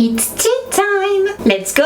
It's tea time! Let's go!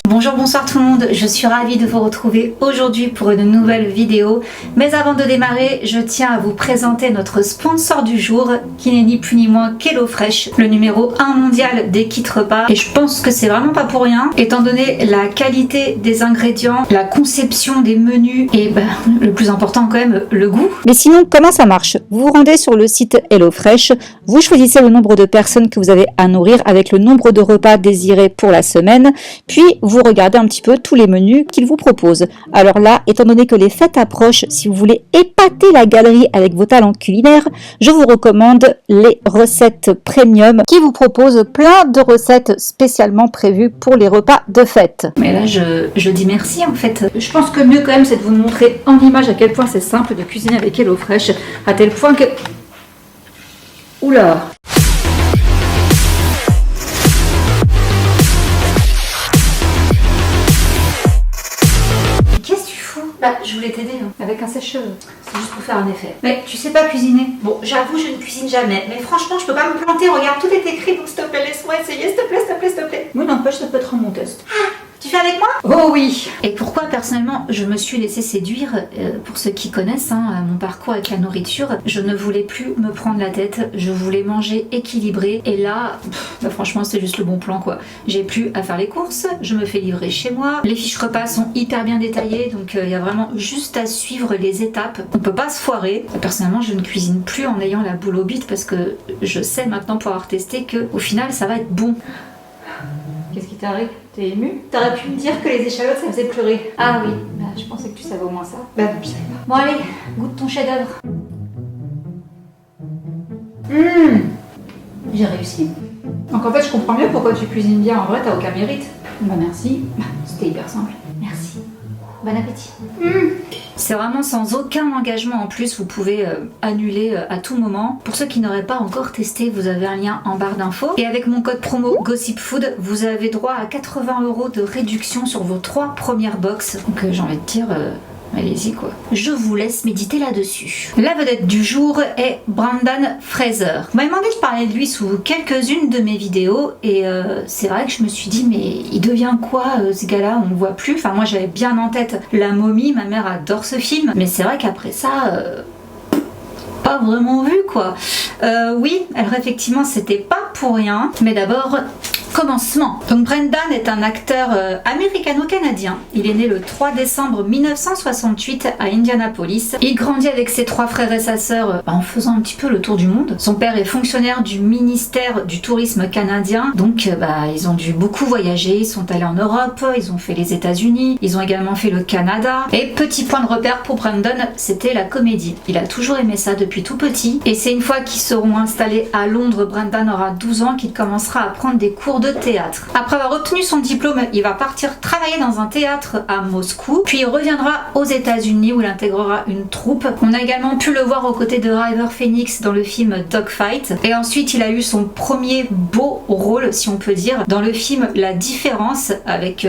Bonjour, bonsoir tout le monde, je suis ravie de vous retrouver aujourd'hui pour une nouvelle vidéo. Mais avant de démarrer, je tiens à vous présenter notre sponsor du jour, qui n'est ni plus ni moins qu'HelloFresh, le numéro 1 mondial des kits repas. Et je pense que c'est vraiment pas pour rien, étant donné la qualité des ingrédients, la conception des menus et le plus important quand même, le goût. Mais sinon, comment ça marche? Vous vous rendez sur le site HelloFresh, vous choisissez le nombre de personnes que vous avez à nourrir avec le nombre de repas désirés pour la semaine, puis vous regardez un petit peu tous les menus qu'ils vous proposent. Alors là, étant donné que les fêtes approchent, si vous voulez épater la galerie avec vos talents culinaires, je vous recommande les recettes premium qui vous proposent plein de recettes spécialement prévues pour les repas de fête. Mais là, je dis merci en fait. Je pense que mieux quand même, c'est de vous montrer en image à quel point c'est simple de cuisiner avec HelloFresh, à tel point que... Oula! Je voulais t'aider avec un sèche-cheveux. C'est juste pour faire un effet. Mais tu sais pas cuisiner. Bon, j'avoue, je ne cuisine jamais. Mais franchement, je peux pas me planter. Regarde, tout est écrit. Donc s'il te plaît, laisse-moi essayer. S'il te plaît, s'il te plaît, s'il te plaît. Oui, n'empêche, ça peut être mon test. Tu fais avec moi? Oh oui. Et pourquoi personnellement je me suis laissée séduire, pour ceux qui connaissent mon parcours avec la nourriture, je ne voulais plus me prendre la tête, je voulais manger équilibré et là, franchement c'est juste le bon plan quoi. J'ai plus à faire les courses, je me fais livrer chez moi, les fiches repas sont hyper bien détaillées donc il y a vraiment juste à suivre les étapes, on peut pas se foirer. Personnellement je ne cuisine plus en ayant la boule au bide parce que je sais maintenant pour avoir testé que au final ça va être bon. Qu'est-ce qui t'arrive? T'es émue? T'aurais pu me dire que les échalotes ça faisait pleurer. Ah oui, je pensais que tu savais au moins ça. Non, je savais pas. Bon allez, goûte ton chef-d'œuvre. J'ai réussi. Donc en fait je comprends mieux pourquoi tu cuisines bien. En vrai t'as aucun mérite. Merci. C'était hyper simple. Merci. Bon appétit. C'est vraiment sans aucun engagement en plus, vous pouvez annuler à tout moment. Pour ceux qui n'auraient pas encore testé, vous avez un lien en barre d'infos. Et avec mon code promo GossipFood, vous avez droit à 80 € de réduction sur vos 3 premières box. Donc j'ai envie de dire... allez-y quoi. Je vous laisse méditer là-dessus. La vedette du jour est Brendan Fraser. Vous m'avez demandé de parler de lui sous quelques-unes de mes vidéos et c'est vrai que je me suis dit mais il devient quoi ce gars-là? On le voit plus. Enfin moi j'avais bien en tête La Momie, ma mère adore ce film, mais c'est vrai qu'après ça... pas vraiment vu quoi. Oui, alors effectivement c'était pas pour rien, mais d'abord commencement. Donc Brendan est un acteur américano-canadien. Il est né le 3 décembre 1968 à Indianapolis. Il grandit avec ses 3 frères et sa sœur en faisant un petit peu le tour du monde. Son père est fonctionnaire du ministère du tourisme canadien, donc ils ont dû beaucoup voyager. Ils sont allés en Europe, ils ont fait les États-Unis, ils ont également fait le Canada. Et petit point de repère pour Brendan, c'était la comédie. Il a toujours aimé ça depuis tout petit. Et c'est une fois qu'ils seront installés à Londres, Brendan aura 12 ans, qu'il commencera à prendre des cours de théâtre. Après avoir obtenu son diplôme, il va partir travailler dans un théâtre à Moscou, puis il reviendra aux États-Unis où il intégrera une troupe. On a également pu le voir aux côtés de River Phoenix dans le film Dogfight. Et ensuite, il a eu son premier beau rôle, si on peut dire, dans le film La Différence avec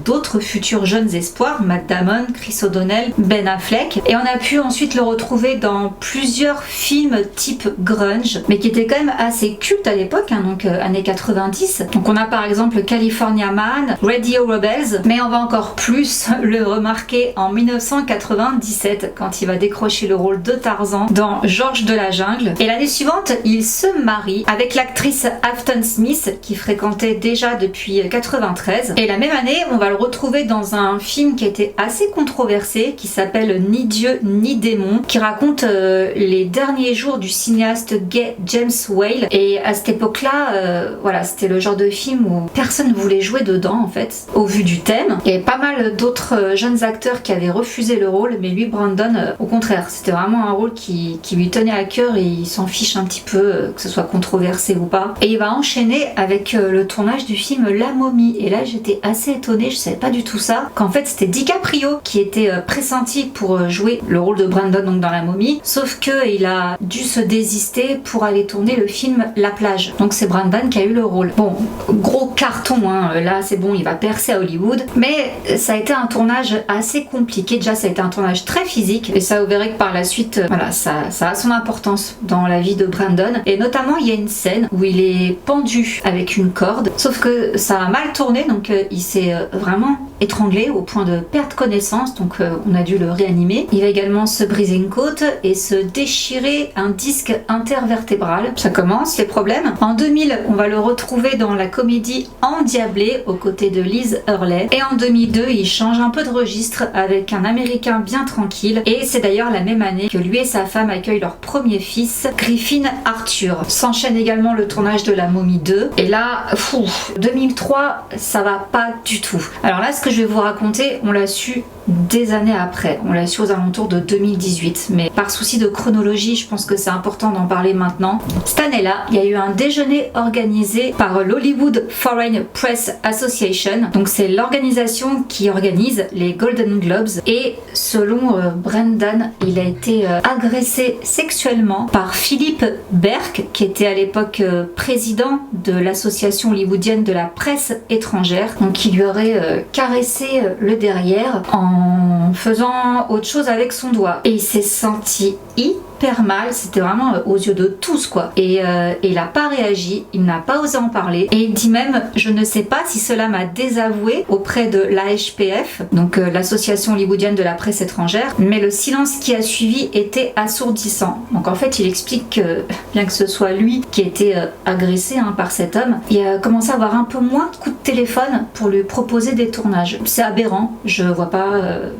d'autres futurs jeunes espoirs, Matt Damon, Chris O'Donnell, Ben Affleck. Et on a pu ensuite le retrouver dans plusieurs films type grunge, mais qui étaient quand même assez cultes à l'époque, donc années 90. Donc on a par exemple California Man, Radio Rebels, mais on va encore plus le remarquer en 1997 quand il va décrocher le rôle de Tarzan dans Georges de la Jungle. Et l'année suivante, il se marie avec l'actrice Afton Smith qui fréquentait déjà depuis 93. Et la même année, on va le retrouver dans un film qui était assez controversé qui s'appelle Ni Dieu ni démon, qui raconte les derniers jours du cinéaste gay James Whale. Et à cette époque-là, c'était le genre de film où personne voulait jouer dedans en fait, au vu du thème. Il y avait pas mal d'autres jeunes acteurs qui avaient refusé le rôle, mais lui, Brendan, au contraire, c'était vraiment un rôle qui lui tenait à cœur et il s'en fiche un petit peu que ce soit controversé ou pas. Et il va enchaîner avec le tournage du film La Momie. Et là, j'étais assez étonnée, je savais pas du tout ça, qu'en fait c'était DiCaprio qui était pressenti pour jouer le rôle de Brendan donc dans La Momie, sauf que il a dû se désister pour aller tourner le film La Plage. Donc c'est Brendan qui a eu le rôle. Bon, gros carton, hein. Là c'est bon, il va percer à Hollywood, mais ça a été un tournage assez compliqué. Déjà ça a été un tournage très physique et ça vous verrez que par la suite voilà, ça a son importance dans la vie de Brandon, et notamment il y a une scène où il est pendu avec une corde, sauf que ça a mal tourné, donc il s'est vraiment étranglé au point de perdre connaissance, donc on a dû le réanimer. Il va également se briser une côte et se déchirer un disque intervertébral. Ça commence les problèmes. En 2000, on va le retrouver dans la comédie Endiablé aux côtés de Liz Hurley, et en 2002 il change un peu de registre avec Un Américain bien tranquille, et c'est d'ailleurs la même année que lui et sa femme accueillent leur premier fils, Griffin Arthur. S'enchaîne également le tournage de La Momie 2, et là 2003 ça va pas du tout. Alors là ce que je vais vous raconter, on l'a su des années après, on l'a su aux alentours de 2018, mais par souci de chronologie je pense que c'est important d'en parler maintenant. Cette année-là, il y a eu un déjeuner organisé par l'Hollywood Foreign Press Association, donc c'est l'organisation qui organise les Golden Globes, et selon Brandon, il a été agressé sexuellement par Philip Berk, qui était à l'époque président de l'association hollywoodienne de la presse étrangère, donc qui lui aurait caressé le derrière en faisant autre chose avec son doigt, et il s'est senti hyper mal, c'était vraiment aux yeux de tous quoi, et il n'a pas réagi, il n'a pas osé en parler, et il dit même je ne sais pas si cela m'a désavoué auprès de l'AHPF, donc l'association hollywoodienne de la presse étrangère, mais le silence qui a suivi était assourdissant. Donc en fait il explique que bien que ce soit lui qui a été agressé par cet homme, il a commencé à avoir un peu moins de coups de téléphone pour lui proposer des tournages. C'est aberrant, je vois pas,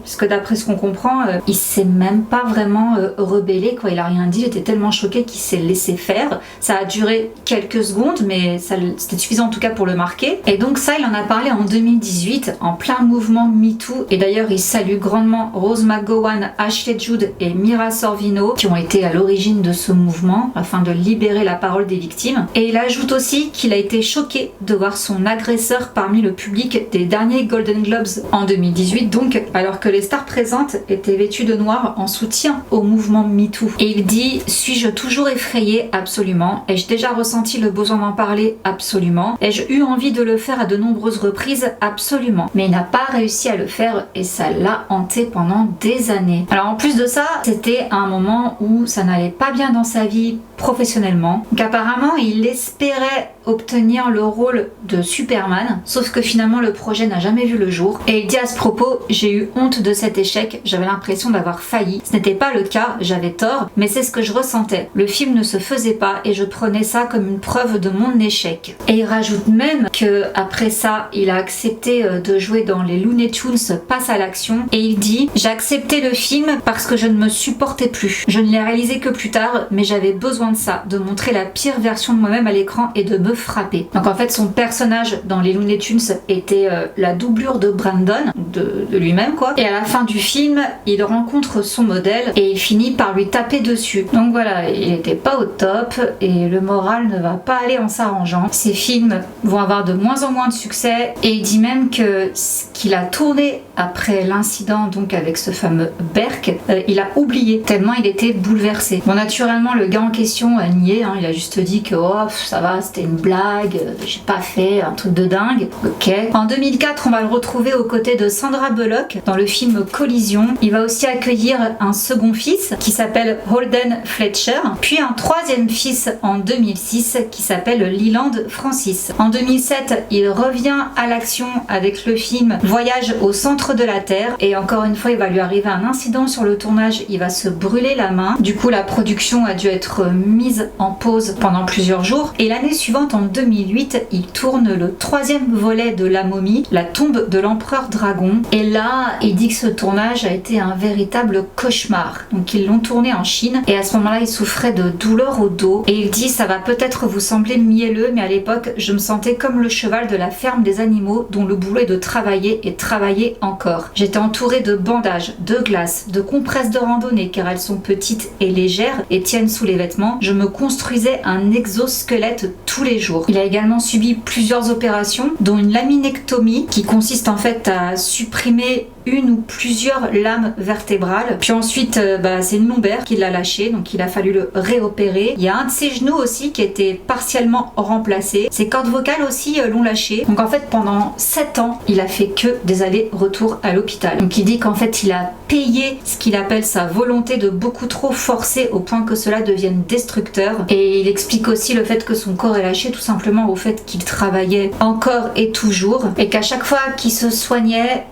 parce que d'après ce qu'on comprend, il s'est même pas vraiment rebellé quoi, il a rien dit, il était tellement choqué qu'il s'est laissé faire. Ça a duré quelques secondes, mais c'était suffisant en tout cas pour le marquer. Et donc ça, il en a parlé en 2018, en plein mouvement MeToo. Et d'ailleurs, il salue grandement Rose McGowan, Ashley Judd et Mira Sorvino, qui ont été à l'origine de ce mouvement, afin de libérer la parole des victimes. Et il ajoute aussi qu'il a été choqué de voir son agresseur parmi le public des derniers Golden Globes en 2018, donc alors que les stars présentes étaient vêtues de noir en soutien au mouvement MeToo. Et il dit: suis-je toujours effrayé? Absolument. Ai-je déjà ressenti le besoin d'en parler? Absolument. Ai-je eu envie de le faire à de nombreuses reprises? Absolument. Mais il n'a pas réussi à le faire et ça l'a hanté pendant des années. Alors en plus de ça, c'était un moment où ça n'allait pas bien dans sa vie professionnellement. Donc apparemment, il espérait obtenir le rôle de Superman, sauf que finalement le projet n'a jamais vu le jour. Et il dit à ce propos: j'ai eu honte de cet échec, j'avais l'impression d'avoir failli. Ce n'était pas le cas, j'avais tort, mais c'est ce que je ressentais. Le film ne se faisait pas et je prenais ça comme une preuve de mon échec. Et il rajoute même que après ça, il a accepté de jouer dans les Looney Tunes Passe à l'action, et il dit: j'ai accepté le film parce que je ne me supportais plus. Je ne l'ai réalisé que plus tard, mais j'avais besoin de ça, de montrer la pire version de moi-même à l'écran et de me frapper. Donc en fait son personnage dans les Looney Tunes était la doublure de Brandon, de lui-même quoi, et à la fin du film il rencontre son modèle et il finit par lui taper dessus. Donc voilà, il n'était pas au top et le moral ne va pas aller en s'arrangeant. Ces films vont avoir de moins en moins de succès, et il dit même que ce qu'il a tourné après l'incident donc avec ce fameux Berk, il a oublié tellement il était bouleversé. Bon, naturellement le gars en question a nié, il a juste dit que oh ça va, c'était une blague, j'ai pas fait un truc de dingue. Ok. En 2004, on va le retrouver aux côtés de Sandra Bullock dans le film Collision. Il va aussi accueillir un second fils qui s'appelle Holden Fletcher, puis un troisième fils en 2006 qui s'appelle Leland Francis. En 2007, il revient à l'action avec le film Voyage au centre de la Terre, et encore une fois il va lui arriver un incident sur le tournage, il va se brûler la main. Du coup la production a dû être mise en pause pendant plusieurs jours, et l'année suivante en 2008 il tourne le troisième volet de La Momie, La tombe de l'empereur dragon, et là il dit que ce tournage a été un véritable cauchemar. Donc ils l'ont tourné en Chine et à ce moment là il souffrait de douleurs au dos, et il dit: ça va peut-être vous sembler mielleux, mais à l'époque je me sentais comme le cheval de la ferme des animaux dont le boulot est de travailler et travailler encore. J'étais entourée de bandages, de glace, de compresses de randonnée car elles sont petites et légères et tiennent sous les vêtements. Je me construisais un exosquelette tous les jours. Il a également subi plusieurs opérations, dont une laminectomie qui consiste en fait à supprimer une ou plusieurs lames vertébrales. Puis ensuite, c'est une lombaire qui l'a lâché, donc il a fallu le réopérer. Il y a un de ses genoux aussi qui a été partiellement remplacé. Ses cordes vocales aussi l'ont lâché. Donc en fait, pendant 7 ans, il a fait que des allers-retours à l'hôpital. Donc il dit qu'en fait, il a payé ce qu'il appelle sa volonté de beaucoup trop forcer au point que cela devienne destructeur. Et il explique aussi le fait que son corps est lâché tout simplement au fait qu'il travaillait encore et toujours, et qu'à chaque fois qu'il se soignait,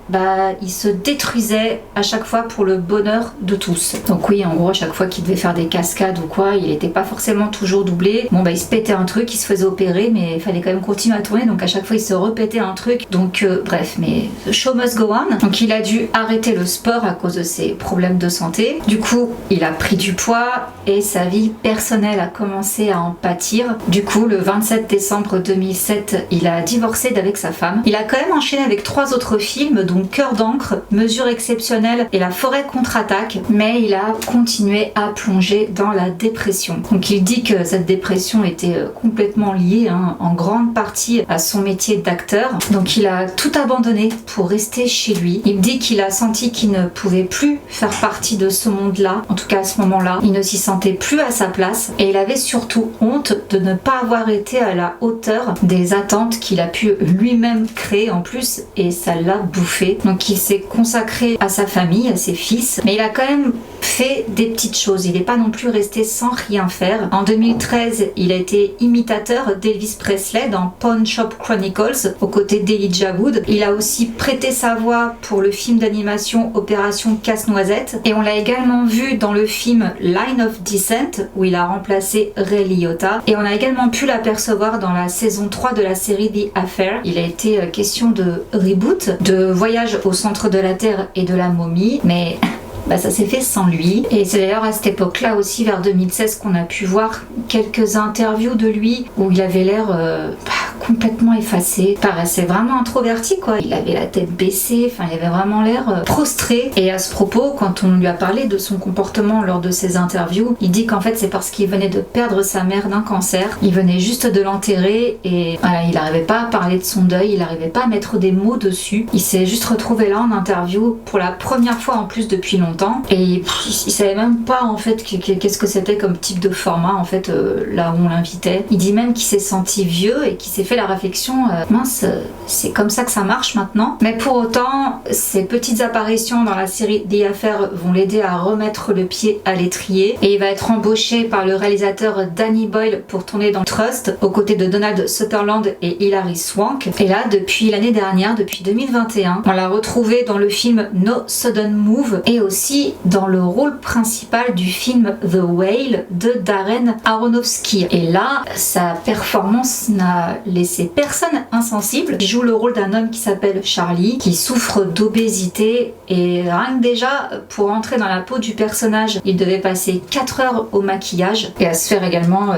il se détruisait à chaque fois pour le bonheur de tous. Donc oui, en gros, à chaque fois qu'il devait faire des cascades ou quoi, il n'était pas forcément toujours doublé. Bon, il se pétait un truc, il se faisait opérer, mais il fallait quand même continuer à tourner, donc à chaque fois il se répétait un truc. Donc bref, mais the show must go on. Donc il a dû arrêter le sport à cause de ses problèmes de santé. Du coup, il a pris du poids et sa vie personnelle a commencé à en pâtir. Du coup, le 27 décembre 2007, il a divorcé d'avec sa femme. Il a quand même enchaîné avec 3 autres films, dont Cœur d'encre, Mesure exceptionnelle et La forêt contre-attaque, mais il a continué à plonger dans la dépression. Donc il dit que cette dépression était complètement liée en grande partie à son métier d'acteur. Donc il a tout abandonné pour rester chez lui. Il dit qu'il a senti qu'il ne pouvait plus faire partie de ce monde-là. En tout cas à ce moment-là, il ne s'y sentait plus à sa place et il avait surtout honte de ne pas avoir été à la hauteur des attentes qu'il a pu lui-même créer en plus, et ça l'a bouffé. Donc il s'est consacré à sa famille, à ses fils, mais il a quand même fait des petites choses. Il n'est pas non plus resté sans rien faire. En 2013, il a été imitateur d'Elvis Presley dans Pawn Shop Chronicles aux côtés d'Elijah Wood. Il a aussi prêté sa voix pour le film d'animation Opération Casse-Noisette, et on l'a également vu dans le film Line of Descent où il a remplacé Ray Liotta, et on a également pu l'apercevoir dans la saison 3 de la série The Affair. Il a été question de reboot, de voyage au centre de la Terre et de la momie, mais ça s'est fait sans lui. Et c'est d'ailleurs à cette époque-là aussi, vers 2016, qu'on a pu voir quelques interviews de lui où il avait l'air complètement effacé. Il paraissait vraiment introverti, quoi. Il avait la tête baissée, il avait vraiment l'air prostré. Et à ce propos, quand on lui a parlé de son comportement lors de ses interviews, il dit qu'en fait c'est parce qu'il venait de perdre sa mère d'un cancer. Il venait juste de l'enterrer et il n'arrivait pas à parler de son deuil, il n'arrivait pas à mettre des mots dessus. Il s'est juste retrouvé là en interview pour la première fois en plus depuis longtemps, et il savait même pas en fait qu'est-ce que c'était comme type de format en fait là où on l'invitait. Il dit même qu'il s'est senti vieux et qu'il s'est fait la réflexion mince, c'est comme ça que ça marche maintenant. Mais pour autant, ces petites apparitions dans la série The Affair vont l'aider à remettre le pied à l'étrier, et il va être embauché par le réalisateur Danny Boyle pour tourner dans Trust aux côtés de Donald Sutherland et Hilary Swank. Et là, depuis l'année dernière, depuis 2021, on l'a retrouvé dans le film No Sudden Move et aussi dans le rôle principal du film The Whale de Darren Aronofsky. Et là, sa performance n'a laissé personne insensible. Il joue le rôle d'un homme qui s'appelle Charlie, qui souffre d'obésité, et rien que déjà pour entrer dans la peau du personnage, il devait passer 4 heures au maquillage et à se faire également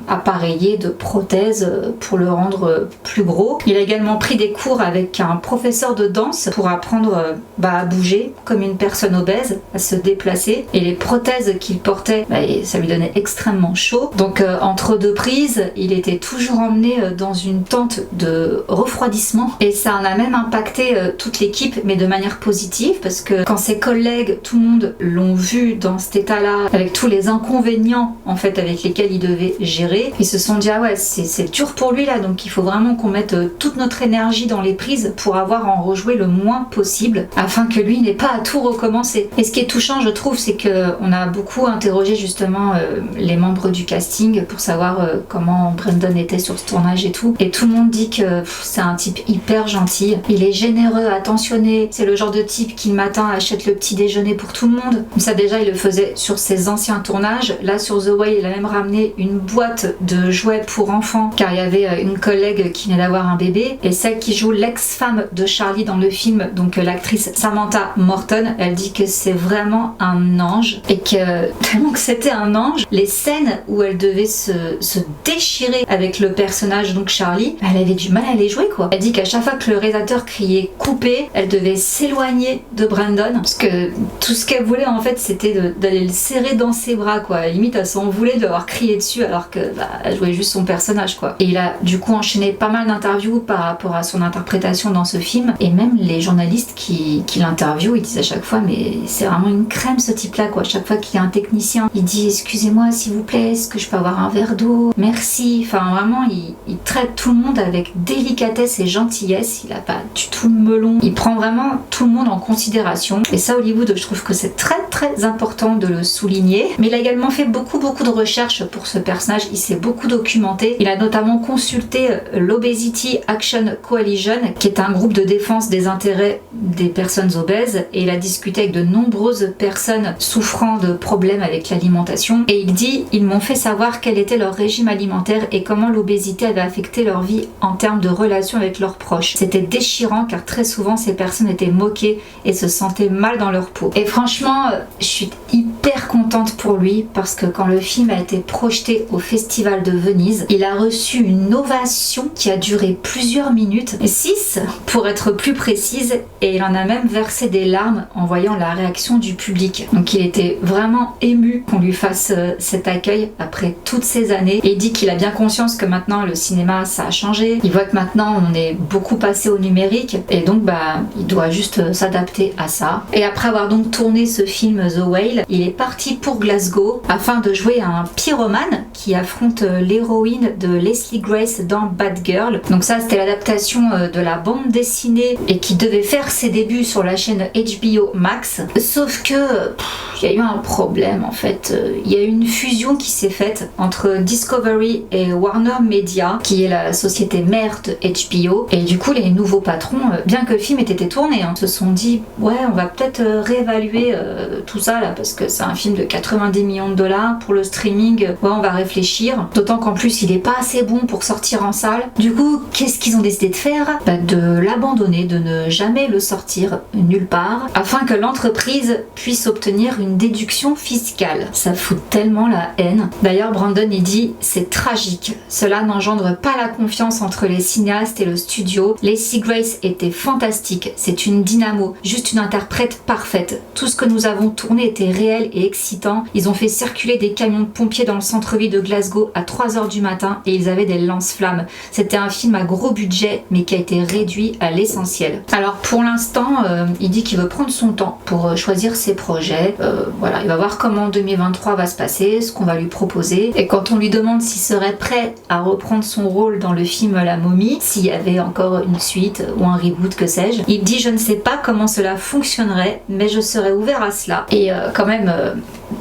appareiller de prothèses pour le rendre plus gros. Il a également pris des cours avec un professeur de danse pour apprendre à bouger comme une personne obèse, à se déplacer, et les prothèses qu'il portait, ça lui donnait extrêmement chaud. Donc entre deux prises, il était toujours emmené dans une tente de refroidissement, et ça en a même impacté toute l'équipe, mais de manière positive, parce que quand ses collègues, tout le monde l'ont vu dans cet état-là, avec tous les inconvénients en fait avec lesquels il devait gérer, ils se sont dit c'est dur pour lui là, donc il faut vraiment qu'on mette toute notre énergie dans les prises pour avoir à en rejouer le moins possible, afin que lui n'ait pas à tout recommencer. Et ce qui est touchant, je trouve, c'est qu'on a beaucoup interrogé justement les membres du casting pour savoir comment Brendan était sur ce tournage et tout le monde dit que c'est un type hyper gentil, il est généreux, attentionné, c'est le genre de type qui le matin achète le petit déjeuner pour tout le monde. Ça déjà il le faisait sur ses anciens tournages. Là sur The Whale, il a même ramené une boîte de jouets pour enfants, car il y avait une collègue qui venait d'avoir un bébé, et celle qui joue l'ex-femme de Charlie dans le film, donc l'actrice Samantha Morton, elle dit que c'est vraiment un ange, et que tellement que c'était un ange, les scènes où elle devait se déchirer avec le personnage, donc Charlie, Charlie, elle avait du mal à les jouer quoi. Elle dit qu'à chaque fois que le réalisateur criait coupé, elle devait s'éloigner de Brandon parce que tout ce qu'elle voulait en fait c'était d'aller le serrer dans ses bras quoi. Limite elle s'en voulait de l'avoir crié dessus alors que elle jouait juste son personnage quoi. Et il a du coup enchaîné pas mal d'interviews par rapport à son interprétation dans ce film, et même les journalistes qui l'interviewent ils disent à chaque fois mais c'est vraiment une crème ce type là quoi. Chaque fois qu'il y a un technicien il dit excusez-moi s'il vous plaît, est-ce que je peux avoir un verre d'eau, merci, enfin vraiment il traite tout le monde avec délicatesse et gentillesse, il a pas du tout le melon, il prend vraiment tout le monde en considération, et ça Hollywood je trouve que c'est très très important de le souligner. Mais il a également fait beaucoup de recherches pour ce personnage, il s'est beaucoup documenté, il a notamment consulté l'Obesity Action Coalition qui est un groupe de défense des intérêts des personnes obèses, et il a discuté avec de nombreuses personnes souffrant de problèmes avec l'alimentation, et il dit ils m'ont fait savoir quel était leur régime alimentaire et comment l'obésité avait affecté leur vie en termes de relations avec leurs proches. C'était déchirant car très souvent ces personnes étaient moquées et se sentaient mal dans leur peau. Et franchement je suis hyper contente pour lui parce que quand le film a été projeté au Festival de Venise, il a reçu une ovation qui a duré plusieurs minutes, 6 pour être plus précise, et il en a même versé des larmes en voyant la réaction du public. Donc il était vraiment ému qu'on lui fasse cet accueil après toutes ces années, et il dit qu'il a bien conscience que maintenant le cinéma ça a changé, il voit que maintenant on est beaucoup passé au numérique et donc il doit juste s'adapter à ça. Et après avoir donc tourné ce film The Whale, il est parti pour Glasgow afin de jouer un pyromane qui affronte l'héroïne de Leslie Grace dans Bad Girl. Donc ça c'était l'adaptation de la bande dessinée et qui devait faire ses débuts sur la chaîne HBO Max, sauf que il y a eu un problème en fait, il y a eu une fusion qui s'est faite entre Discovery et Warner Media qui est la société mère de HBO, et du coup les nouveaux patrons, bien que le film ait été tourné, se sont dit ouais on va peut-être réévaluer tout ça là parce que c'est un film de 90 millions de dollars pour le streaming, ouais on va réfléchir, d'autant qu'en plus il est pas assez bon pour sortir en salle. Du coup qu'est-ce qu'ils ont décidé de faire? De l'abandonner, de ne jamais le sortir nulle part afin que l'entreprise puisse obtenir une déduction fiscale. Ça fout tellement la haine. D'ailleurs Brandon il dit c'est tragique, cela n'engendre pas la confiance entre les cinéastes et le studio. Leslie Grace était fantastique, c'est une dynamo, juste une interprète parfaite. Tout ce que nous avons tourné était réel et excitant. Ils ont fait circuler des camions de pompiers dans le centre-ville de Glasgow à 3h du matin et ils avaient des lance-flammes. C'était un film à gros budget mais qui a été réduit à l'essentiel. Alors pour l'instant il dit qu'il veut prendre son temps pour choisir ses projets. Voilà, il va voir comment 2023 va se passer, ce qu'on va lui proposer, et quand on lui demande s'il serait prêt à reprendre son rôle dans le film La Momie, s'il y avait encore une suite ou un reboot, que sais-je, il dit je ne sais pas comment cela fonctionnerait mais je serais ouvert à cela. Et quand même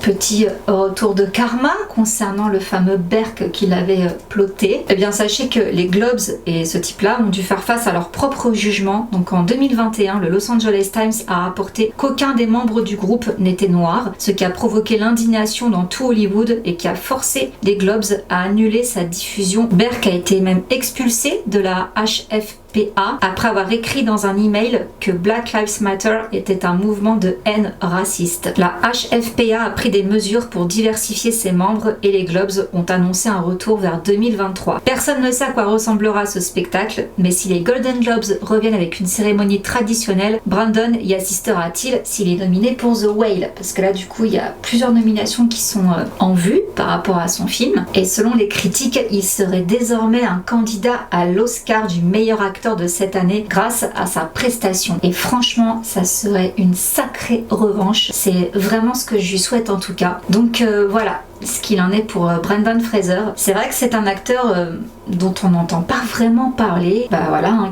petit retour de karma concernant le fameux Berk qu'il avait ploté. Eh bien sachez que les Globes et ce type-là ont dû faire face à leur propre jugement. Donc en 2021, le Los Angeles Times a rapporté qu'aucun des membres du groupe n'était noir, ce qui a provoqué l'indignation dans tout Hollywood et qui a forcé les Globes à annuler sa diffusion. Berk a été même expulsé de la HFPA après avoir écrit dans un email que Black Lives Matter était un mouvement de haine raciste. La HFPA a pris des mesures pour diversifier ses membres et les Globes ont annoncé un retour vers 2023. Personne ne sait à quoi ressemblera ce spectacle, mais si les Golden Globes reviennent avec une cérémonie traditionnelle, Brandon y assistera-t-il s'il est nominé pour The Whale? Parce que là du coup il y a plusieurs nominations qui sont en vue par rapport à son film, et selon les critiques il serait désormais un candidat à l'Oscar du meilleur acteur de cette année grâce à sa prestation. Et franchement ça serait une sacrée revanche, c'est vraiment ce que je lui souhaite en tout cas. Donc voilà ce qu'il en est pour Brendan Fraser. C'est vrai que c'est un acteur dont on n'entend pas vraiment parler,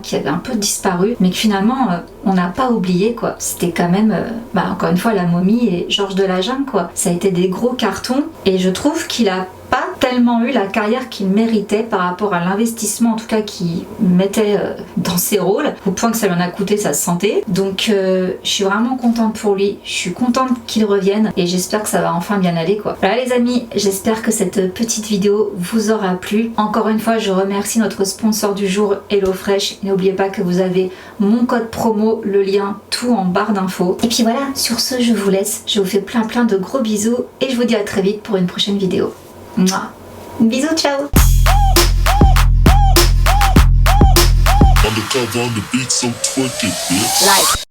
qui avait un peu disparu, mais que finalement on n'a pas oublié quoi. C'était quand même, encore une fois, La Momie et Georges de la Jungle quoi. Ça a été des gros cartons et je trouve qu'il a pas tellement eu la carrière qu'il méritait par rapport à l'investissement en tout cas qu'il mettait dans ses rôles, au point que ça lui en a coûté sa santé. Donc je suis vraiment contente pour lui, je suis contente qu'il revienne et j'espère que ça va enfin bien aller quoi. Voilà les amis, j'espère que cette petite vidéo vous aura plu. Encore une fois je remercie notre sponsor du jour HelloFresh. N'oubliez pas que vous avez mon code promo, le lien tout en barre d'infos. Et puis voilà, sur ce je vous laisse, je vous fais plein de gros bisous et je vous dis à très vite pour une prochaine vidéo. Mouah. Bisous, ciao. love on the beat, so twerk it, bitch. Like.